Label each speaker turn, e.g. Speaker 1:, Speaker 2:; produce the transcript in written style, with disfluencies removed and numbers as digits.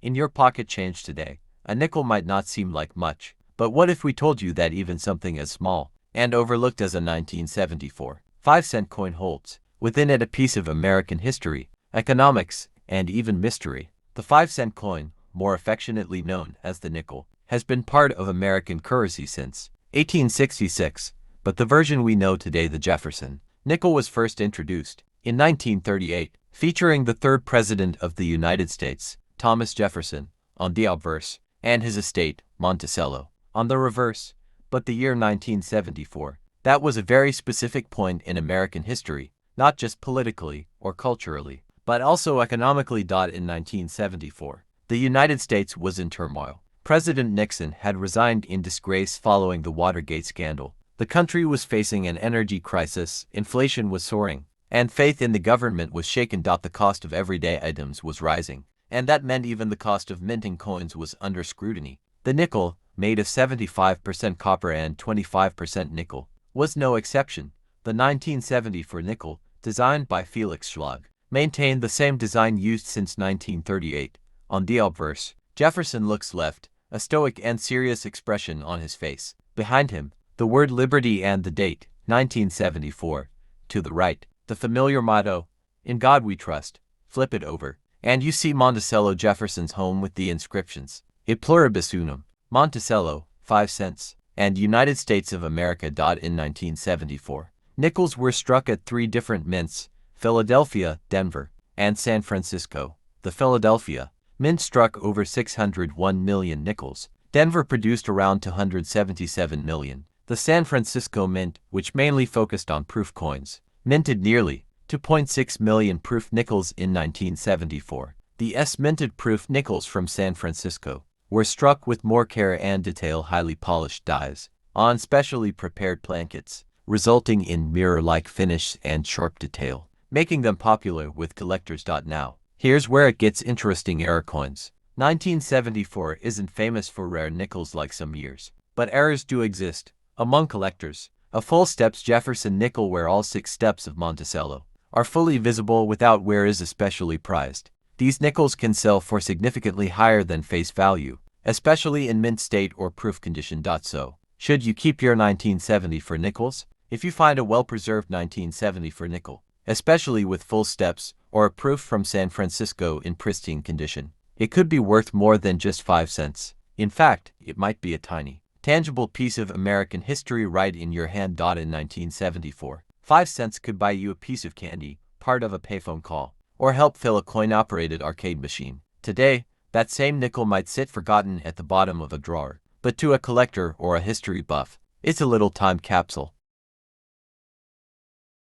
Speaker 1: In your pocket change today, a nickel might not seem like much, but what if we told you that even something as small and overlooked as a 1974 5-cent coin holds within it a piece of American history, economics, and even mystery? The 5-cent coin, more affectionately known as the nickel, has been part of American currency since 1866, but the version we know today, the Jefferson nickel, was first introduced in 1938, featuring the third president of the United States, Thomas Jefferson, on the obverse, and his estate, Monticello, on the reverse. But the year 1974, that was a very specific point in American history, not just politically or culturally, but also economically. In 1974, the United States was in turmoil. President Nixon had resigned in disgrace following the Watergate scandal. The country was facing an energy crisis, inflation was soaring, and faith in the government was shaken. The cost of everyday items was rising, and that meant even the cost of minting coins was under scrutiny. The nickel, made of 75% copper and 25% nickel, was no exception. The 1974 nickel, designed by Felix Schlag, maintained the same design used since 1938. On the obverse, Jefferson looks left, a stoic and serious expression on his face. Behind him, the word liberty and the date, 1974. To the right, the familiar motto, "In God We Trust." Flip it over, and you see Monticello, Jefferson's home, with the inscriptions, "Et pluribus unum, Monticello, 5 cents, and United States of America." In 1974, nickels were struck at 3 different mints: Philadelphia, Denver, and San Francisco. The Philadelphia mint struck over 601 million nickels. Denver produced around 277 million. The San Francisco mint, which mainly focused on proof coins, minted nearly 2.6 million proof nickels in 1974. The minted proof nickels from San Francisco were struck with more care and detail, highly polished dies on specially prepared blankets, resulting in mirror-like finish and sharp detail, making them popular with collectors. Now, here's where it gets interesting. Error coins. 1974 isn't famous for rare nickels like some years, but errors do exist among collectors. A full steps Jefferson nickel, where all 6 steps of Monticello are fully visible without wear, is especially prized. These nickels can sell for significantly higher than face value, especially in mint state or proof condition. So, should you keep your 1974 nickels? If you find a well-preserved 1974 nickel, especially with full steps or a proof from San Francisco in pristine condition, it could be worth more than just 5 cents. In fact, it might be a tiny, tangible piece of American history right in your hand. In 1974, 5 cents could buy you a piece of candy, part of a payphone call, or help fill a coin-operated arcade machine. Today, that same nickel might sit forgotten at the bottom of a drawer, but to a collector or a history buff, it's a little time capsule.